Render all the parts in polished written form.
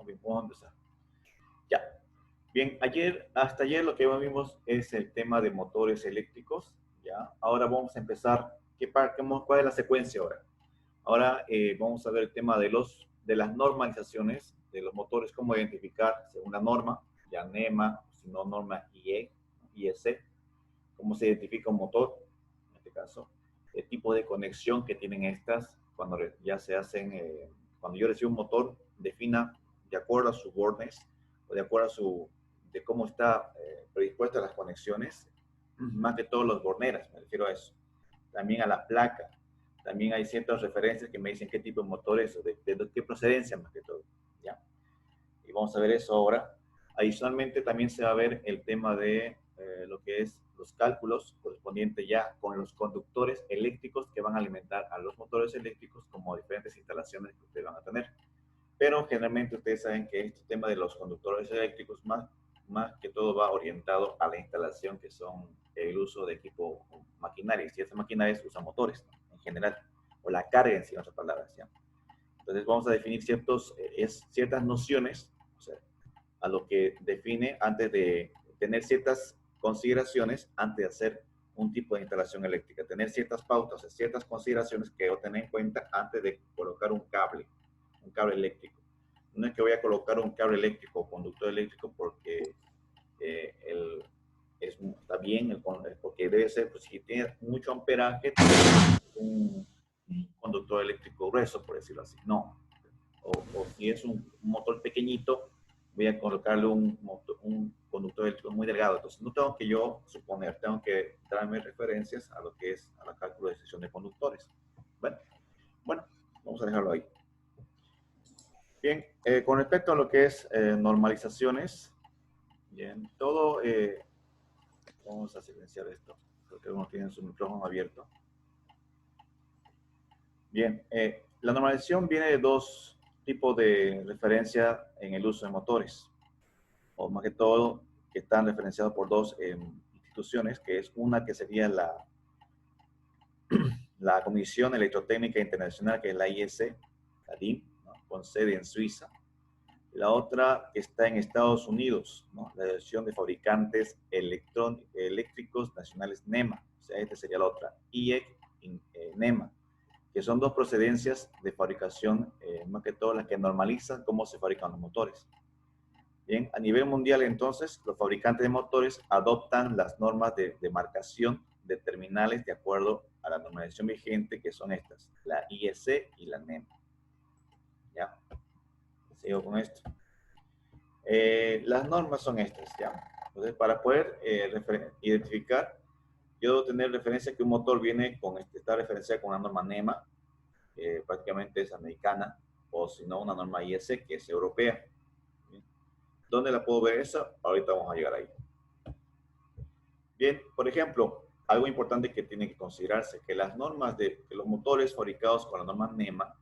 Bien, vamos a empezar. Ya. Bien, hasta ayer lo que vimos es el tema de motores eléctricos. Ya. Ahora vamos a empezar. ¿Cuál es la secuencia ahora? Ahora vamos a ver el tema de las normalizaciones de los motores, cómo identificar según la norma, ya NEMA, si no norma IEC, cómo se identifica un motor, en este caso, el tipo de conexión que tienen estas cuando ya se hacen, cuando yo recibo un motor, defina de acuerdo a sus bornes o de acuerdo a de cómo está predispuesta las conexiones, más que todos los borneras, me refiero a eso. También a la placa. También hay ciertas referencias que me dicen qué tipo de motor es, de qué procedencia más que todo. ¿Ya? Y vamos a ver eso ahora. Adicionalmente también se va a ver el tema de lo que es los cálculos correspondientes ya con los conductores eléctricos que van a alimentar a los motores eléctricos como diferentes instalaciones que ustedes van a tener. Pero generalmente ustedes saben que este tema de los conductores eléctricos más que todo va orientado a la instalación que son el uso de equipo maquinaria. Y esas maquinarias usan motores, ¿no? En general, o la carga en sí, en otras palabras. ¿Ya? Entonces vamos a definir ciertas nociones, o sea, a lo que define antes de tener ciertas consideraciones antes de hacer un tipo de instalación eléctrica, tener ciertas pautas, o sea, ciertas consideraciones que debo tener en cuenta antes de colocar un cable eléctrico. No es que voy a colocar un cable eléctrico o conductor eléctrico porque está bien, porque debe ser, pues, si tiene mucho amperaje, un conductor eléctrico grueso, por decirlo así. No. O si es un motor pequeñito, voy a colocarle un conductor eléctrico muy delgado. Entonces, no tengo que yo suponer, tengo que darme referencias a lo que es a la cálculo de sección de conductores. Bueno, vamos a dejarlo ahí. Bien, con respecto a lo que es normalizaciones, bien, vamos a silenciar esto, porque uno tiene su micrófono abierto. Bien, la normalización viene de dos tipos de referencia en el uso de motores, o más que todo, que están referenciados por dos instituciones, que es una que sería la Comisión Electrotécnica Internacional, que es la IEC, la DIN, ¿no? Con sede en Suiza. La otra está en Estados Unidos, ¿no? La Asociación de Fabricantes Eléctricos Nacionales, NEMA. O sea, esta sería la otra, IEC, NEMA, que son dos procedencias de fabricación, más que todo las que normalizan cómo se fabrican los motores. Bien, a nivel mundial, entonces, los fabricantes de motores adoptan las normas de marcación de terminales de acuerdo a la normalización vigente, que son estas, la IEC y la NEMA. ¿Ya? Sigo con esto. Las normas son estas, ¿ya? Entonces, para poder identificar, yo debo tener referencia que un motor viene con está referenciado con una norma NEMA, que prácticamente es americana, o si no, una norma IEC, que es europea. ¿Bien? ¿Dónde la puedo ver esa? Ahorita vamos a llegar ahí. Bien, por ejemplo, algo importante que tiene que considerarse, que las normas que los motores fabricados con la norma NEMA,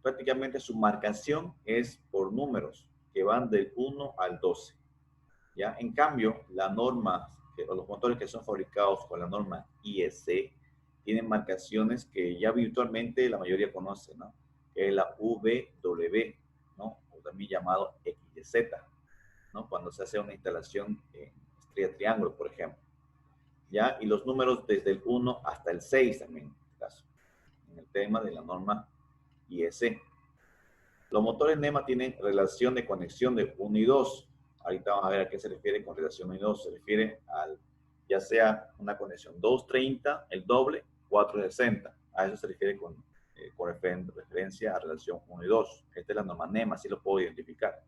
prácticamente su marcación es por números que van del 1 al 12. ¿Ya? En cambio, los motores que son fabricados con la norma IEC tienen marcaciones que ya virtualmente la mayoría conoce, ¿no? Que es la VW, ¿no? O también llamado XYZ, ¿no? Cuando se hace una instalación en estrella triángulo, por ejemplo. ¿Ya? Y los números desde el 1 hasta el 6 también, en este caso, en el tema de la norma IEC. Los motores NEMA tienen relación de conexión de 1 y 2. Ahorita vamos a ver a qué se refiere con relación 1 y 2. Se refiere ya sea una conexión 230, el doble, 460. A eso se refiere con referencia a relación 1 y 2. Esta es la norma NEMA, así lo puedo identificar.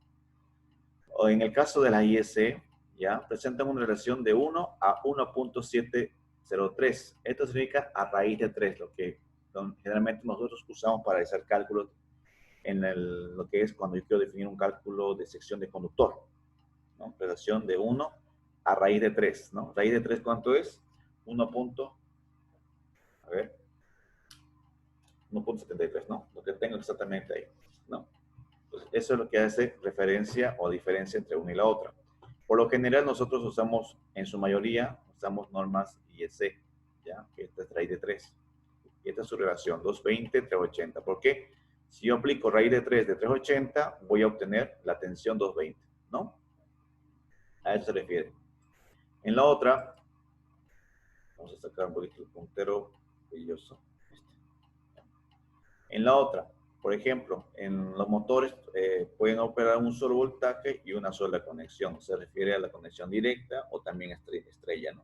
O en el caso de la IEC, ya presentan una relación de 1 a 1.703. Esto significa a raíz de 3, lo que generalmente nosotros usamos para hacer cálculos en lo que es cuando yo quiero definir un cálculo de sección de conductor, ¿no? Relación de 1 a raíz de 3, ¿no? Raíz de 3, ¿cuánto es? 1.73, ¿no? Lo que tengo exactamente ahí, ¿no? Entonces, eso es lo que hace referencia o diferencia entre una y la otra. Por lo general, nosotros usamos, en su mayoría, usamos normas IEC, ¿ya? Que esta es raíz de 3. Y esta es su relación, 220, 380. ¿Por qué? Si yo aplico raíz de 3 de 380, voy a obtener la tensión 220, ¿no? A eso se refiere. En la otra, vamos a sacar un poquito el puntero brilloso. En la otra, por ejemplo, en los motores pueden operar un solo voltaje y una sola conexión. Se refiere a la conexión directa o también estrella, ¿no?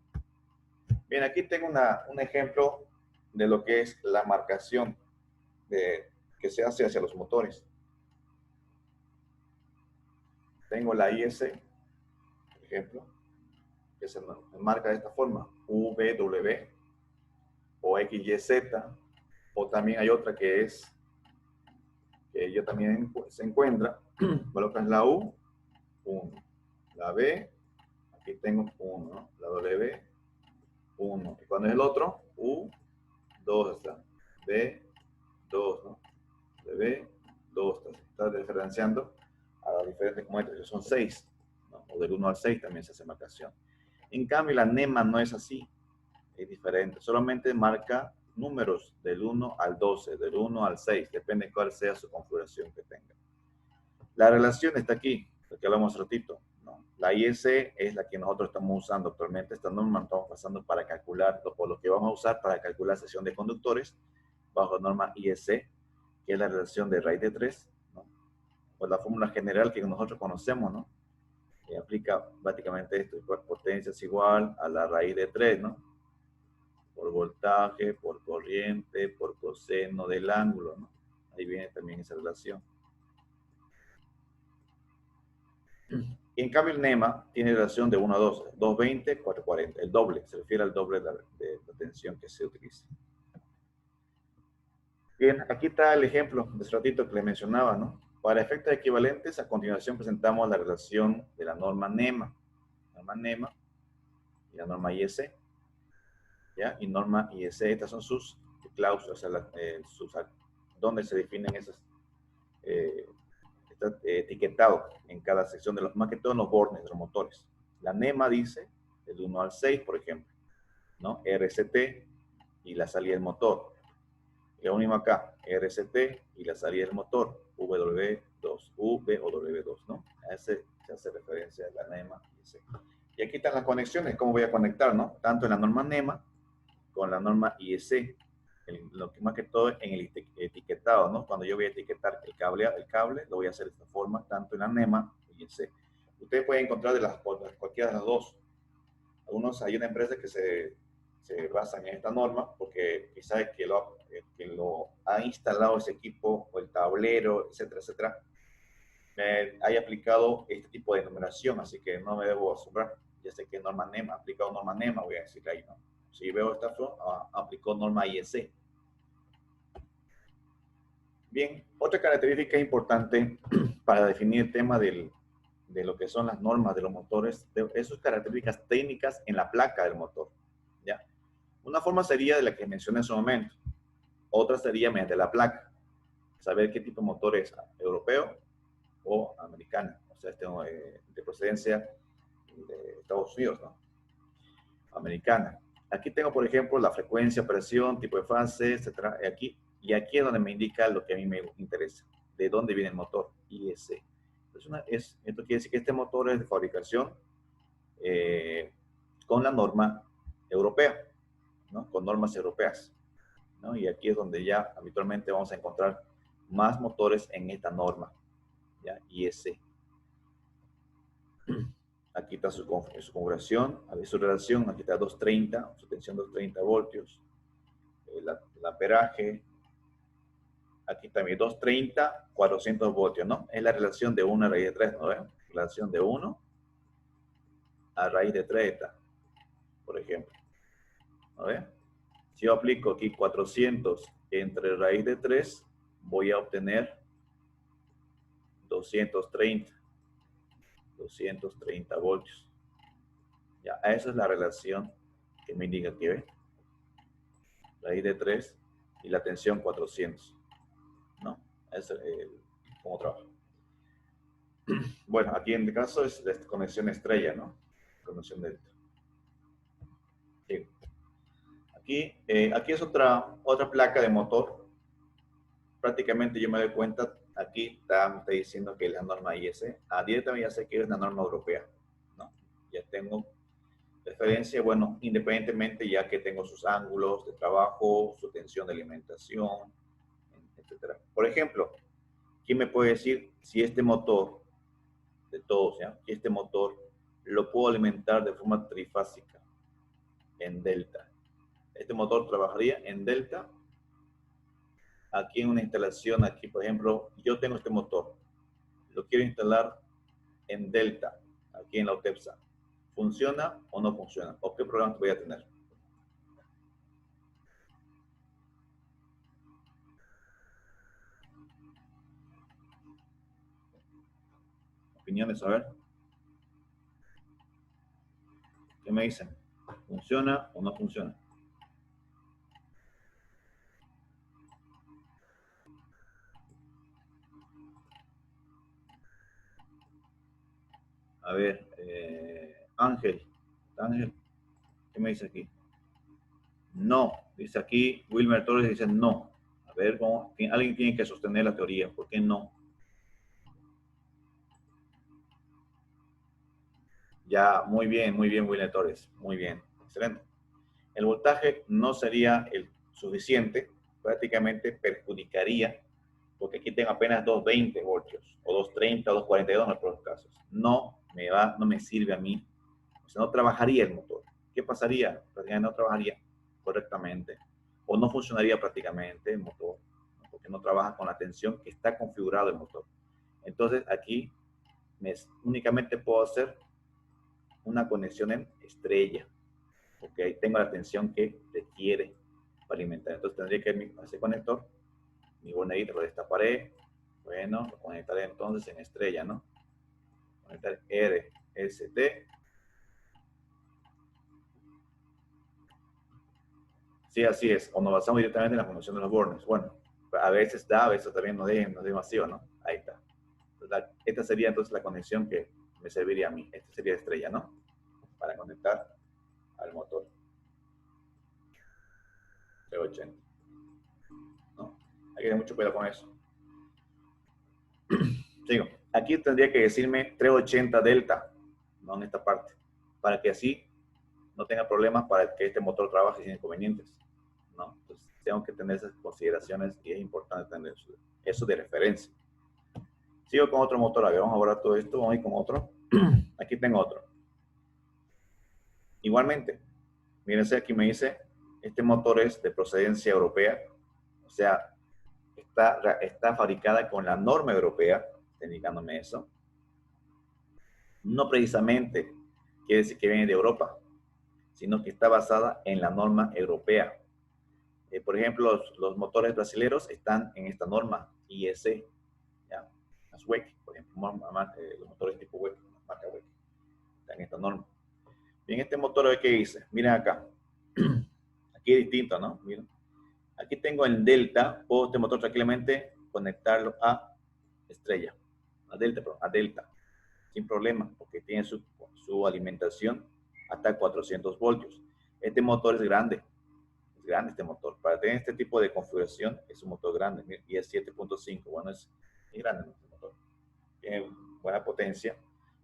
Bien, aquí tengo un ejemplo de lo que es la marcación que se hace hacia los motores. Tengo la IS, por ejemplo, que se marca de esta forma, VW o XYZ, o también hay otra que es, que ya también se encuentra, colocan la U, 1, la B, aquí tengo 1, ¿no? La W, 1, y cuando es el otro, U, 2 está, B, 2, ¿no? B, 2, está diferenciando a los diferentes componentes, que son 6, ¿no? O del 1 al 6 también se hace marcación. En cambio, la NEMA no es así, es diferente, solamente marca números del 1 al 12, del 1 al 6, depende de cuál sea su configuración que tenga. La relación está aquí, lo que hablamos un ratito, ¿no? La IS es la que nosotros estamos usando actualmente, esta norma estamos pasando para calcular, por lo que vamos a usar para calcular sección de conductores, bajo norma IS, que es la relación de raíz de 3, ¿no? Pues la fórmula general que nosotros conocemos, ¿no? Que aplica prácticamente esto, potencia es igual a la raíz de 3, ¿no? Por voltaje, por corriente, por coseno del ángulo, ¿no? Ahí viene también esa relación. Y en cambio el NEMA tiene relación de 1 a 2, 220, 440, el doble, se refiere al doble de la tensión que se utiliza. Bien, aquí está el ejemplo de ese ratito que le mencionaba, ¿no? Para efectos equivalentes, a continuación presentamos la relación de la norma NEMA y la norma IS, ¿ya? Y norma IS, estas son sus cláusulas, o sea, donde se definen esas, está etiquetado en cada sección de los, más que todo en los bornes de los motores. La NEMA dice del 1 al 6, por ejemplo, ¿no? RST y la salida del motor. Lo único acá, RST y la salida del motor, W2, V o W2, ¿no? A ese se hace referencia a la NEMA. Y aquí están las conexiones, cómo voy a conectar, ¿no? Tanto en la norma NEMA con la norma IEC, lo que más que todo en el etiquetado, ¿no? Cuando yo voy a etiquetar el cable lo voy a hacer de esta forma, tanto en la NEMA y IEC. Ustedes pueden encontrar cualquiera de las dos. Algunos, hay una empresa que se basan en esta norma porque quizás que lo ha instalado ese equipo o el tablero, etcétera, etcétera, haya aplicado este tipo de numeración, así que no me debo asombrar. Ya sé que norma NEMA, ha aplicado norma NEMA, voy a decirle ahí, ¿no? Si veo esta forma, aplicó norma IEC. Bien, otra característica importante para definir el tema de lo que son las normas de los motores, de sus características técnicas en la placa del motor, ¿ya? Una forma sería de la que mencioné en su momento. Otra sería mediante la placa. Saber qué tipo de motor es, europeo o americano. O sea, de procedencia de Estados Unidos, ¿no? Americana. Aquí tengo, por ejemplo, la frecuencia, presión, tipo de fase, etcétera. Y aquí es donde me indica lo que a mí me interesa. De dónde viene el motor, IS. Esto quiere decir que este motor es de fabricación con la norma europea, ¿no? Con normas europeas, ¿no? Y aquí es donde ya habitualmente vamos a encontrar más motores en esta norma, ¿ya? IS. Aquí está su configuración, su relación, aquí está 230, su tensión 230 voltios, el amperaje, aquí también 230, 400 voltios, ¿no? Es la relación de 1 a raíz de 3, ¿no ven? Relación de 1 a raíz de 3, por ejemplo, ¿no ven? Si yo aplico aquí 400 entre raíz de 3, voy a obtener 230 voltios. Ya, esa es la relación que me indica aquí, ¿ven? Raíz de 3 y la tensión 400, ¿no? Es cómo trabaja. Bueno, aquí en el caso es de conexión estrella, ¿no? Conexión delta. Sí. Aquí es otra placa de motor. prácticamente yo me doy cuenta, aquí me está diciendo que es la norma IS. Directamente ya sé que es la norma europea, ¿no? Ya tengo referencia, bueno, independientemente ya que tengo sus ángulos de trabajo, su tensión de alimentación, etcétera. Por ejemplo, ¿quién me puede decir si este motor, de todos, ¿ya? Si este motor lo puedo alimentar de forma trifásica en delta? Este motor trabajaría en delta. Aquí en una instalación, aquí por ejemplo, yo tengo este motor, lo quiero instalar en delta, aquí en la UTEPSA. ¿Funciona o no funciona? ¿O qué problemas voy a tener? Opiniones, a ver. ¿Qué me dicen? ¿Funciona o no funciona? A ver, Ángel, ¿qué me dice aquí? No, dice aquí, Wilmer Torres dice no. A ver, ¿cómo? Alguien tiene que sostener la teoría, ¿por qué no? Ya, muy bien, Wilmer Torres, muy bien, excelente. El voltaje no sería el suficiente, prácticamente perjudicaría, porque aquí tengo apenas 220 voltios, o 230, o 242 en algunos casos. No me sirve a mí, o sea, no trabajaría el motor. ¿Qué pasaría? Prácticamente no trabajaría correctamente, o no funcionaría prácticamente el motor, porque no trabaja con la tensión que está configurado el motor. Entonces aquí únicamente puedo hacer una conexión en estrella, porque ahí tengo la tensión que requiere para alimentar. Entonces tendría que ir a ese conector, mi bonedito de esta pared, bueno, lo conectaré entonces en estrella, ¿no? Conectar RST. Sí, así es. O nos basamos directamente en la conexión de los bornes. Bueno, a veces da, a veces también no es vacío, ¿no? Ahí está. Entonces, esta sería entonces la conexión que me serviría a mí. Esta sería estrella, ¿no? Para conectar al motor 380. ¿No? Hay que tener mucho cuidado con eso. Digo, aquí tendría que decirme 380 delta, ¿no? En esta parte, para que así no tenga problemas para que este motor trabaje sin inconvenientes, ¿no? Entonces, tengo que tener esas consideraciones y es importante tener eso de referencia. Sigo con otro motor, a ver, vamos a borrar todo esto, vamos a ir con otro. Aquí tengo otro. Igualmente, mírense, aquí me dice, este motor es de procedencia europea, o sea, está fabricada con la norma europea, indicándome eso. No precisamente quiere decir que viene de Europa, sino que está basada en la norma europea. Por ejemplo, los motores brasileños están en esta norma IEC, ¿ya? Las WEC, por ejemplo, los motores tipo WEC, marca WEC, están en esta norma. Bien, este motor, ¿qué dice? Miren acá. Aquí es distinto, ¿no? Miren. Aquí tengo el delta, puedo este motor tranquilamente conectarlo a estrella, a delta, sin problema, porque tiene su alimentación hasta 400 voltios. Este motor es grande este motor. Para tener este tipo de configuración es un motor grande y es 7.5. Bueno, es grande este motor. Tiene buena potencia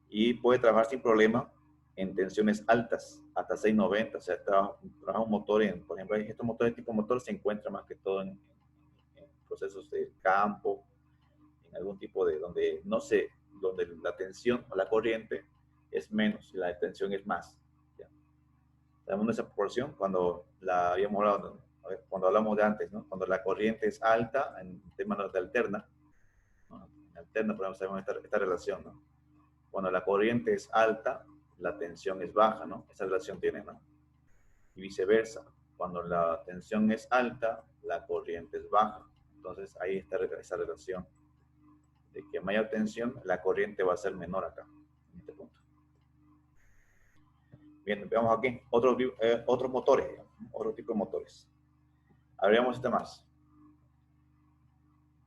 y puede trabajar sin problema en tensiones altas, hasta 690. O sea, trabaja un motor por ejemplo, estos motores tipo motor se encuentra más que todo en procesos de campo, en algún tipo de donde no sé, donde la tensión o la corriente es menos y la tensión es más. ¿Ya? Tenemos esa proporción cuando la habíamos hablado, cuando hablamos de antes, ¿no? Cuando la corriente es alta en temas de alterna, ¿no? En alterna podemos saber esta relación, ¿no? Cuando la corriente es alta, la tensión es baja, ¿no? Esa relación tiene, ¿no? Y viceversa. Cuando la tensión es alta, la corriente es baja. Entonces ahí está esa relación de que mayor tensión, la corriente va a ser menor acá, en este punto. Bien, veamos aquí otros motores, otro tipo de motores. Habríamos este más.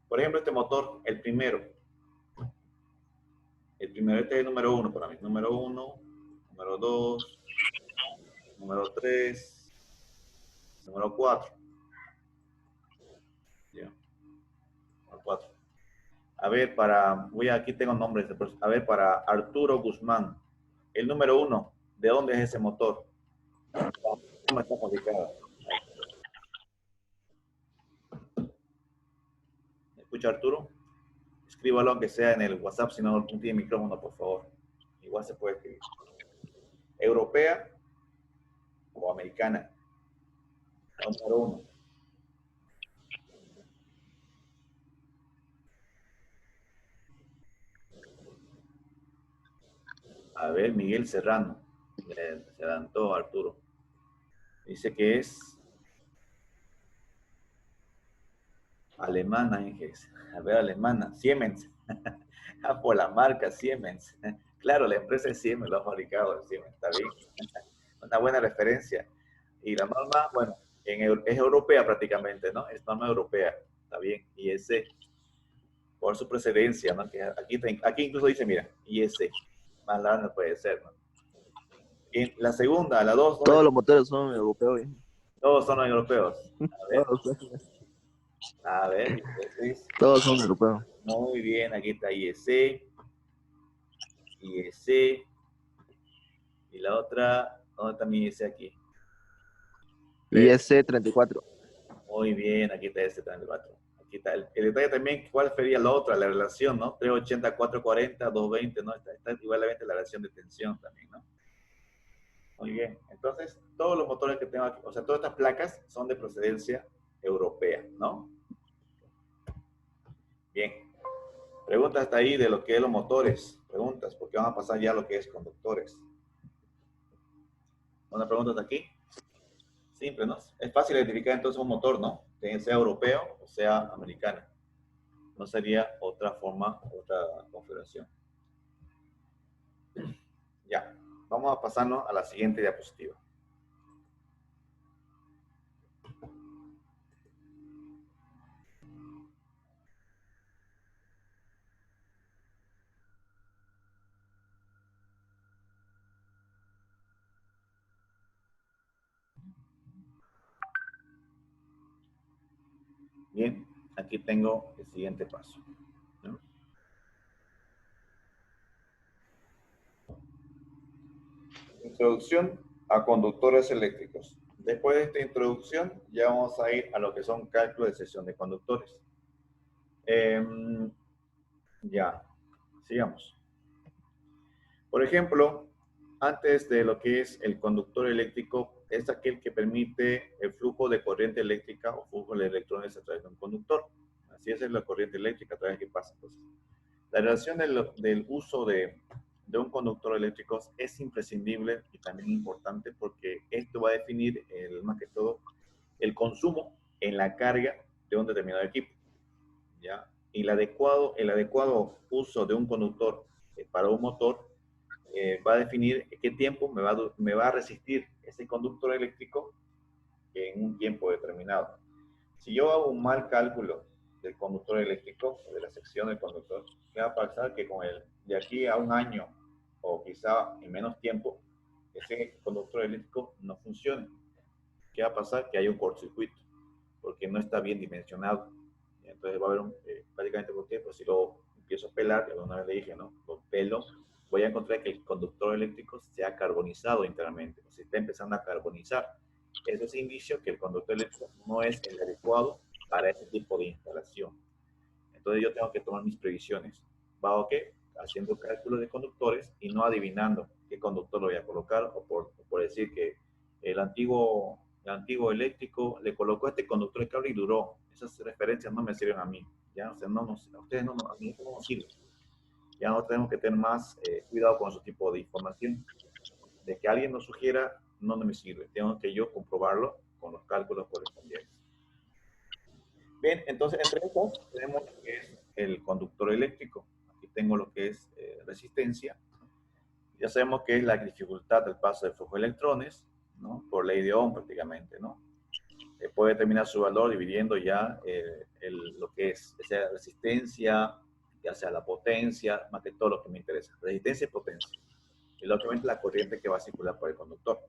Por ejemplo, este motor, el primero, este es el número 1 para mí. Número 1, número 2, número 3, número 4. ¿Ya? A ver, aquí tengo nombres. A ver, para Arturo Guzmán. El número 1, ¿de dónde es ese motor? ¿Cómo está complicado? ¿Me escucha Arturo? Escríbalo aunque sea en el WhatsApp, si no tiene micrófono, por favor. Igual se puede escribir. ¿Europea o americana? Número 1. A ver, Miguel Serrano. Se adelantó Arturo. Dice que es alemana, Inges. A ver, alemana. Siemens. Por la marca Siemens. Claro, la empresa es Siemens, lo ha fabricado Siemens. Está bien. Una buena referencia. Y la norma, bueno, es europea prácticamente, ¿no? Es norma europea. Está bien. IEC. Por su precedencia, ¿no? Que aquí incluso dice, mira, IEC. Más larga no puede ser, ¿no? En la segunda, la 2, todos los motores son europeos. todos son europeos. A ver, Todos son europeos. muy bien, aquí está IEC, IEC, y la otra, ¿dónde está mi IEC aquí? IEC 34. Muy bien, aquí está ese 34. Aquí está el detalle también, ¿cuál sería la otra? La relación, ¿no? 380, 440, 220, ¿no? Está igualmente la relación de tensión también, ¿no? Muy bien, entonces todos los motores que tengo aquí, o sea, todas estas placas son de procedencia europea, ¿no? Bien, preguntas hasta ahí de lo que es los motores, preguntas, porque vamos a pasar ya a lo que es conductores. ¿Una pregunta hasta aquí? Simple, ¿no? Es fácil identificar entonces un motor, ¿no? Sea europeo o sea americano. No sería otra forma, otra configuración. Ya, vamos a pasarnos a la siguiente diapositiva. Bien, aquí tengo el siguiente paso, ¿no? Introducción a conductores eléctricos. Después de esta introducción, ya vamos a ir a lo que son cálculos de sección de conductores. Ya, sigamos. Por ejemplo, antes de lo que es el conductor eléctrico, es aquel que permite el flujo de corriente eléctrica o flujo de electrones a través de un conductor. Así es la corriente eléctrica a través de que pasa. Entonces, la relación del uso de un conductor eléctrico es imprescindible y también importante porque esto va a definir, más que todo, el consumo en la carga de un determinado equipo, ¿ya? Y el adecuado uso de un conductor para un motor va a definir qué tiempo me va a resistir ese conductor eléctrico en un tiempo determinado. Si yo hago un mal cálculo del conductor eléctrico, o de la sección del conductor, ¿qué va a pasar? Que de aquí a un año, o quizá en menos tiempo, ese conductor eléctrico no funcione. ¿Qué va a pasar? Que hay un cortocircuito, porque no está bien dimensionado. Entonces va a haber prácticamente por tiempo, si lo empiezo a pelar, que una vez le dije, ¿no? Lo pelo, voy a encontrar que el conductor eléctrico se ha carbonizado internamente, o se está empezando a carbonizar. Eso es indicio que el conductor eléctrico no es el adecuado para ese tipo de instalación. Entonces yo tengo que tomar mis previsiones. ¿Bajo qué? Haciendo cálculos de conductores y no adivinando qué conductor lo voy a colocar, o por decir que el antiguo eléctrico le colocó este conductor de cable y duró. Esas referencias no me sirven a mí. ¿Ya? O sea, a ustedes no, a mí no nos sirve. Ya no tenemos que tener más cuidado con ese tipo de información. De que alguien nos sugiera, no me sirve. Tengo que yo comprobarlo con los cálculos correspondientes. Bien, entonces entre estos tenemos lo que es el conductor eléctrico. Aquí tengo lo que es resistencia. Ya sabemos que es la dificultad del paso de flujo de electrones, ¿no? Por ley de Ohm prácticamente, ¿no? Puede determinar su valor dividiendo ya lo que es esa resistencia, ya sea la potencia, más que todo lo que me interesa. Resistencia y potencia. Y lógicamente la corriente que va a circular por el conductor.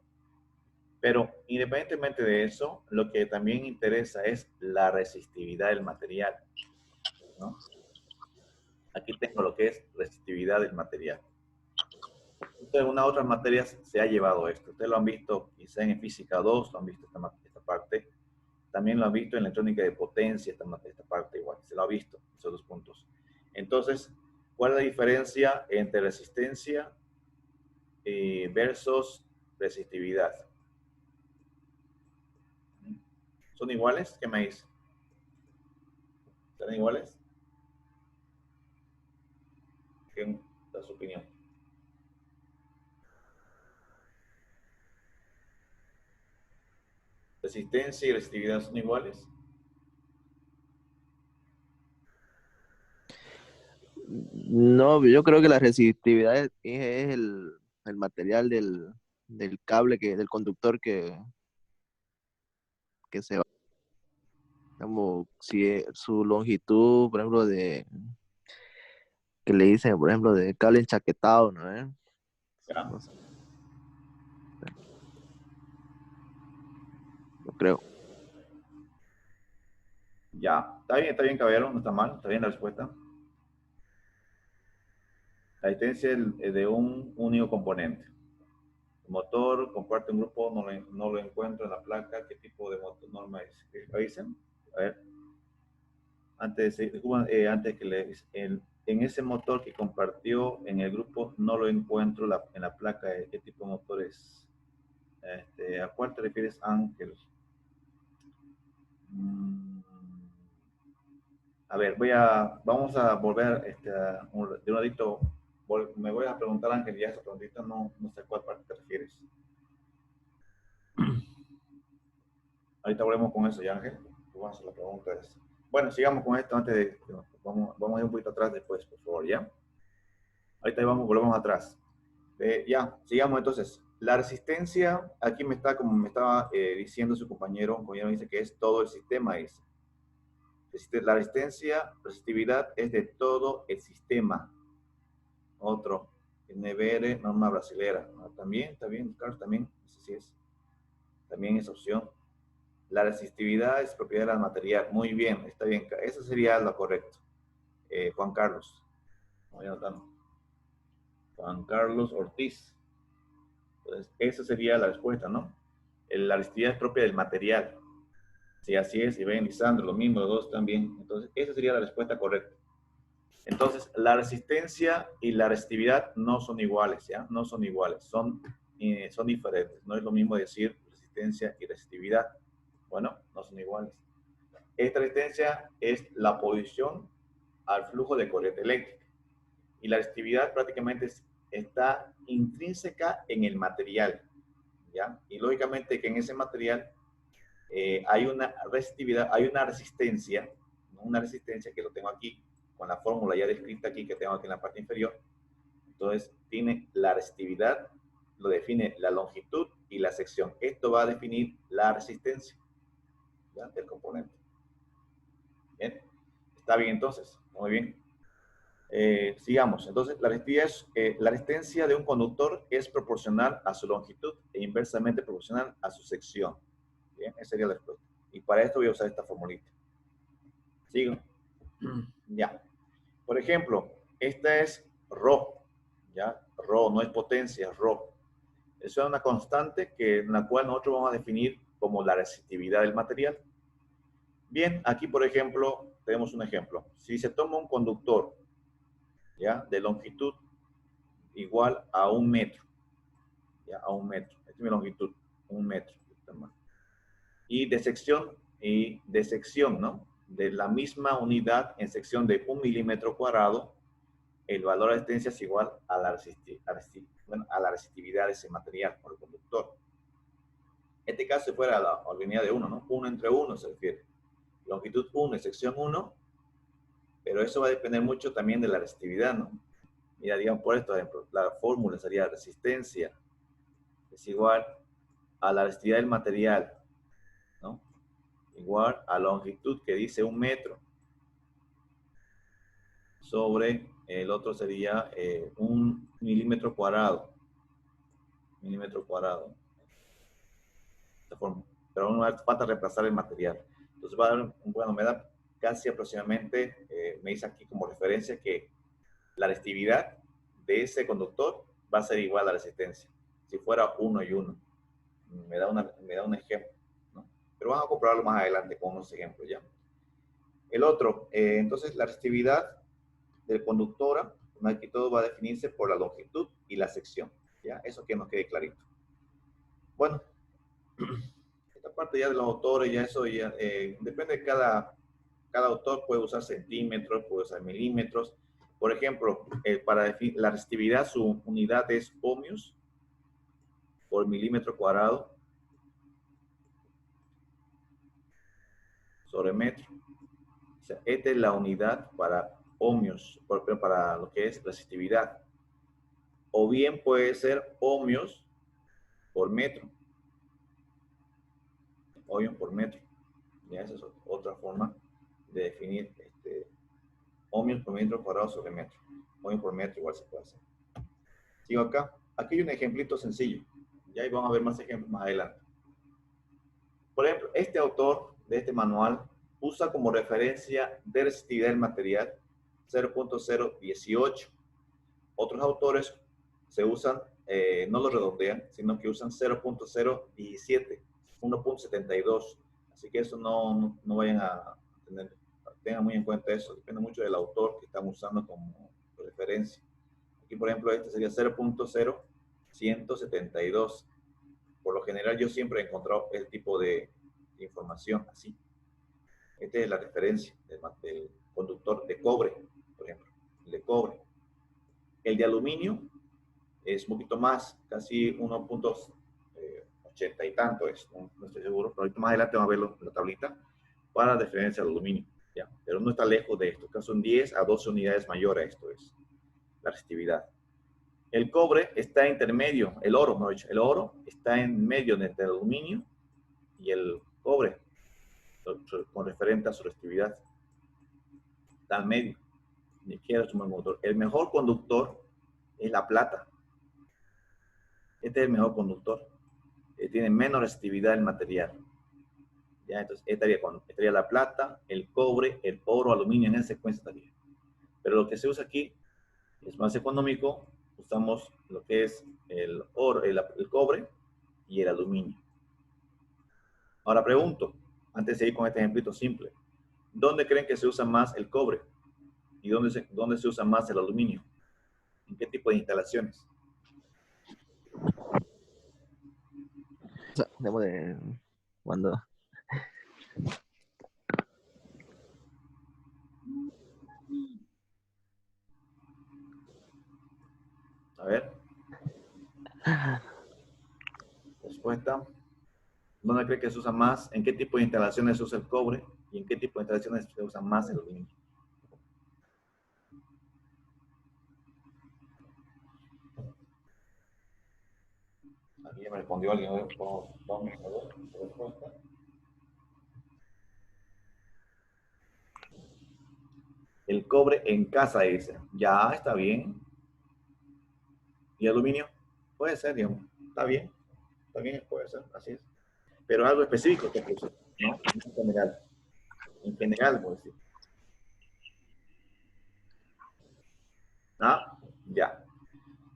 Pero independientemente de eso, lo que también interesa es la resistividad del material, ¿no? Aquí tengo lo que es resistividad del material. Entonces, en algunas otras materias se ha llevado esto. Ustedes lo han visto quizá en física 2, lo han visto esta parte. También lo han visto en electrónica de potencia, esta parte igual. Se lo ha visto, esos dos puntos. Entonces, ¿cuál es la diferencia entre resistencia versus resistividad? ¿Son iguales? ¿Qué me dice? ¿Son iguales? ¿Qué es su opinión? ¿Resistencia y resistividad son iguales? No, yo creo que la resistividad es el material del cable, del conductor que se va. Como si su longitud, por ejemplo, que le dicen, por ejemplo, de cable enchaquetado, ¿no? ¿Ya? No sé, yo creo. Ya. Está bien, caballero, no está mal, está bien la respuesta. La resistencia es de un único componente. El motor comparte un grupo, no lo encuentro en la placa. ¿Qué tipo de motor norma es? ¿Qué dicen? A ver, antes que le en ese motor que compartió en el grupo, no lo encuentro en la placa. ¿Qué tipo de motor es? ¿A cuál te refieres, Ángel? Mm, a ver, vamos a volver de un ladito. Me voy a preguntar, Ángel, ya esa preguntita no sé a cuál parte te refieres. Ahorita volvemos con eso, ya, Ángel. Tú vas a hacer la pregunta esa. Bueno, sigamos con esto antes de. Vamos a ir un poquito atrás después, por favor, ¿ya? Ahorita volvemos atrás. Ya, sigamos entonces. La resistencia, aquí como me estaba diciendo su compañero me dice que es todo el sistema, dice. La resistencia, resistividad es de todo el sistema. Otro, NBR, norma brasilera. También, está bien, Carlos, también, sí es. También es opción. La resistividad es propiedad del material. Muy bien, está bien. Eso sería lo correcto. Juan Carlos. Juan Carlos Ortiz. Entonces, esa sería la respuesta, ¿no? La resistividad es propia del material. Sí, así es. Y ven, Lisandro, lo mismo, los dos también. Entonces, esa sería la respuesta correcta. Entonces, la resistencia y la resistividad no son iguales, ¿ya? No son iguales, son diferentes. No es lo mismo decir resistencia y resistividad. Bueno, no son iguales. Esta resistencia es la oposición al flujo de corriente eléctrica. Y la resistividad prácticamente está intrínseca en el material, ¿ya? Y lógicamente que en ese material hay una resistividad, hay una resistencia que lo tengo aquí, con la fórmula ya descrita aquí, que tengo aquí en la parte inferior. Entonces, tiene la resistividad, lo define la longitud y la sección. Esto va a definir la resistencia, ¿ya?, del componente. Bien, está bien entonces, muy bien. Sigamos. Entonces, la resistencia de un conductor es proporcional a su longitud e inversamente proporcional a su sección. Bien, esa sería la respuesta. Y para esto voy a usar esta formulita. Sigo. Ya. Por ejemplo, esta es Rho. ¿Ya? Rho no es potencia, es Rho. Eso es una constante en la cual nosotros vamos a definir como la resistividad del material. Bien, aquí por ejemplo, tenemos un ejemplo. Si se toma un conductor, ¿ya?, de longitud igual a 1 metro, ¿ya?, a 1 metro. Esta es mi longitud, 1 metro. Y de sección, ¿no?, de la misma unidad en sección de 1 milímetro cuadrado, el valor de resistencia es igual a la resistividad de ese material por el conductor. En este caso, si fuera la unidad de 1, ¿no? 1 entre 1 se refiere. Longitud 1 y sección 1, pero eso va a depender mucho también de la resistividad, ¿no? Mira, digamos por esto, ejemplo, la fórmula sería resistencia es igual a la resistividad del material, ¿no?, igual a longitud que dice 1 metro sobre el otro sería 1 milímetro cuadrado. Milímetro cuadrado. Esta forma. Pero aún falta reemplazar el material. Entonces va a dar, bueno, me da casi aproximadamente, me dice aquí como referencia que la resistividad de ese conductor va a ser igual a la resistencia. Si fuera 1 y 1. Me da un ejemplo, ¿no? Pero vamos a comprobarlo más adelante con unos ejemplos ya. El otro, entonces la resistividad del conductor, aquí todo va a definirse por la longitud y la sección, ¿ya? Eso que nos quede clarito. Bueno, esta parte ya de los autores, ya eso ya depende de cada autor, puede usar centímetros, puede usar milímetros. Por ejemplo, para definir la resistividad, su unidad es ohmios por milímetro cuadrado sobre metro. O sea, esta es la unidad para ohmios, para lo que es resistividad. O bien puede ser ohmios por metro. Ohmios por metro. Ya esa es otra forma de definir ohmios por metro cuadrado sobre metro. Ohmios por metro igual se puede hacer. Sigo acá. Aquí hay un ejemplito sencillo. Ya ahí vamos a ver más ejemplos más adelante. Por ejemplo, este autor de este manual usa como referencia de resistividad del material 0.018. Otros autores se usan, no lo redondean, sino que usan 0.017, 1.72. Así que eso no vayan a tener, tengan muy en cuenta eso. Depende mucho del autor que están usando como referencia. Aquí, por ejemplo, este sería 0.0172. Por lo general, yo siempre he encontrado este tipo de información así. Esta es la referencia del conductor de cobre, por ejemplo, el de cobre. El de aluminio es un poquito más, casi 1.80 y tanto es, no estoy seguro, pero ahorita más adelante vamos a ver la tablita para la referencia al aluminio, ¿ya? Pero no está lejos de esto, son 10 a 12 unidades mayor a esto es la resistividad. El cobre está intermedio, el oro, mejor dicho, el oro está en medio entre el aluminio y el cobre, con referente a su resistividad. Está al medio, ni siquiera es un buen conductor. El mejor conductor es la plata. Este es el mejor conductor. Tiene menos resistividad el material. ¿Ya? Entonces, estaría la plata, el cobre, el oro, aluminio, en esa secuencia estaría. Pero lo que se usa aquí es más económico. Usamos lo que es el oro, el cobre y el aluminio. Ahora pregunto, antes de ir con este ejemplito simple, ¿dónde creen que se usa más el cobre? ¿Y dónde se usa más el aluminio? ¿En qué tipo de instalaciones? Cuando A ver. Respuesta. ¿Dónde cree que se usa más? ¿En qué tipo de instalaciones se usa el cobre? ¿Y en qué tipo de instalaciones se usa más el aluminio? Aquí ya me respondió alguien. A ver, vamos a ver la respuesta. El cobre en casa, dice. Ya, está bien. ¿Y aluminio? Puede ser, digamos. Está bien, puede ser, así es. Pero algo específico que puse, ¿no? En general. En general, puedo decir. Ah, ya.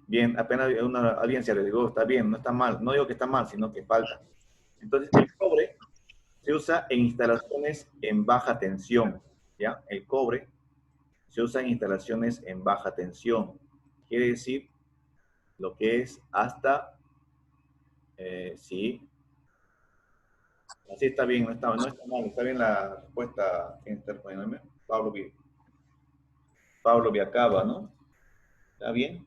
Bien, apenas alguien se arriesgó, está bien, no está mal. No digo que está mal, sino que falta. Entonces, el cobre se usa en instalaciones en baja tensión, ¿ya? El cobre se usa en instalaciones en baja tensión. Quiere decir lo que es hasta, sí, así está bien, no está mal, está bien la respuesta que está respondiendo Pablo Viacaba, ¿no? ¿Está bien?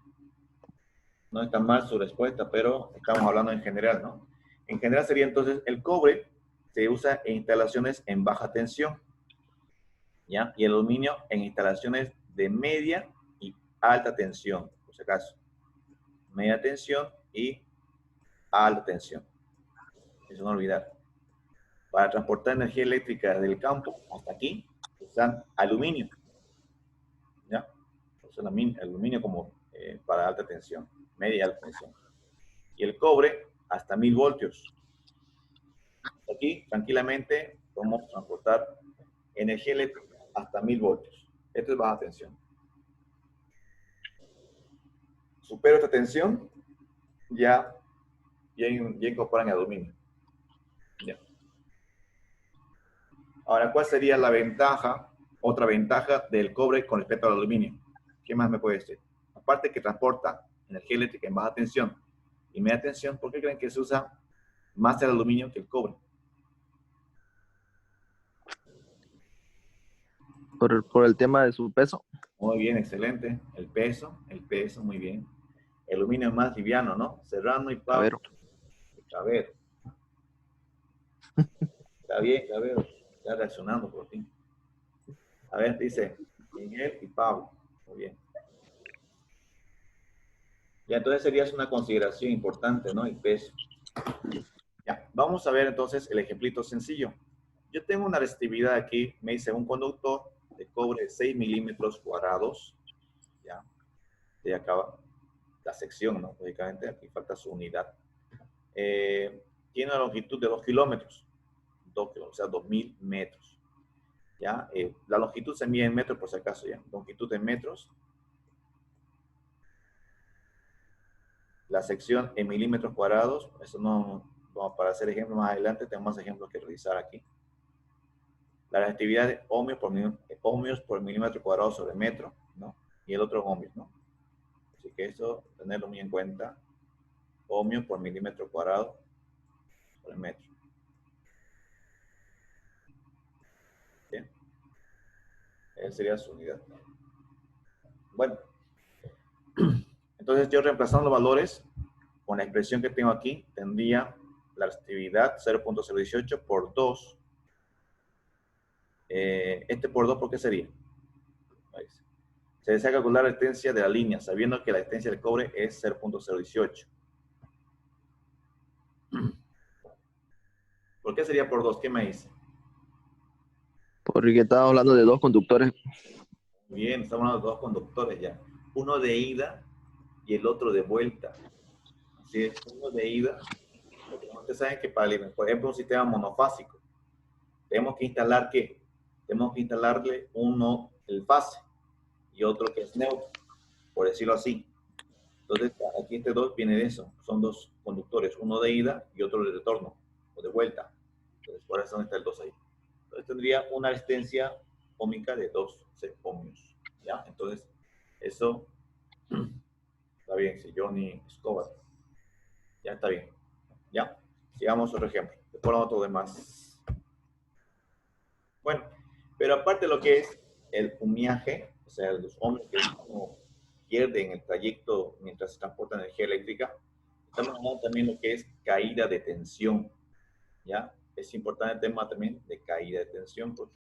No está mal su respuesta, pero estamos hablando en general, ¿no? En general sería entonces el cobre se usa en instalaciones en baja tensión, ¿ya? Y el aluminio en instalaciones de media y alta tensión, por si acaso. Media tensión y alta tensión. Eso no olvidar. Para transportar energía eléctrica del campo hasta aquí, usan aluminio, ¿ya? Usan aluminio como para alta tensión, media y alta tensión. Y el cobre hasta 1000 voltios. Aquí, tranquilamente, podemos transportar energía eléctrica hasta 1000 voltios. Esto es baja tensión. supero esta tensión, ya incorporan aluminio. Ya. Ahora, ¿cuál sería la ventaja, otra ventaja del cobre con respecto al aluminio? ¿Qué más me puede decir? Aparte que transporta energía eléctrica en baja tensión y media tensión, ¿por qué creen que se usa más el aluminio que el cobre? Por el tema de su peso. Muy bien, excelente. El peso, muy bien. El aluminio es más liviano, ¿no? Serrano y A Pablo. ver, Cabero. Está bien, Cabero. Está reaccionando por ti. A ver, dice Miguel y Pablo. Muy bien. Ya, entonces sería una consideración importante, ¿no? El peso. Ya, vamos a ver entonces el ejemplito sencillo. Yo tengo una resistividad aquí, me dice un conductor de cobre de 6 milímetros cuadrados. Ya, y acaba la sección, ¿no? Lógicamente, aquí falta su unidad. Tiene una longitud de 2 kilómetros. 2 kilómetros, o sea, 2000 metros. ¿Ya? La longitud se mide en metros por si acaso, ¿ya? Longitud en metros. La sección en milímetros cuadrados. Eso no, vamos para hacer ejemplos más adelante, tengo más ejemplos que realizar aquí. La reactividad de ohmios por milímetro cuadrado sobre metro, ¿no? Y el otro es ohmios, ¿no? Así que eso, tenerlo muy en cuenta. Ohmios por milímetro cuadrado sobre metro. Bien. Esa sería su unidad. Bueno, entonces yo reemplazando los valores con la expresión que tengo aquí, tendría la reactividad 0.018 por 2. Este por 2, ¿por qué sería? Se desea calcular la resistencia de la línea, sabiendo que la resistencia del cobre es 0.018. ¿Por qué sería por 2? ¿Qué me dice? porque estaba hablando de dos conductores. Bien, estamos hablando de dos conductores ya. Uno de ida y el otro de vuelta. Así es, uno de ida. Porque ustedes saben que para, por ejemplo, un sistema monofásico, tenemos que instalar ¿qué? Tenemos que instalarle uno el fase y otro que es neutro, por decirlo así. Entonces, aquí este 2 viene de eso. Son dos conductores, uno de ida y otro de retorno, o de vuelta. Entonces, por eso está el 2 ahí. Entonces, tendría una resistencia ómica de 12 ohmios. ¿Ya? Entonces, eso está bien. Si Johnny Escobar. Ya está bien. ¿Ya? Sigamos otro ejemplo. Después otro demás. Bueno, pero aparte de lo que es el humeaje, o sea, los ohmios que uno pierde en el trayecto mientras se transporta energía eléctrica, estamos hablando también de lo que es caída de tensión, ¿ya? Es importante el tema también de caída de tensión, porque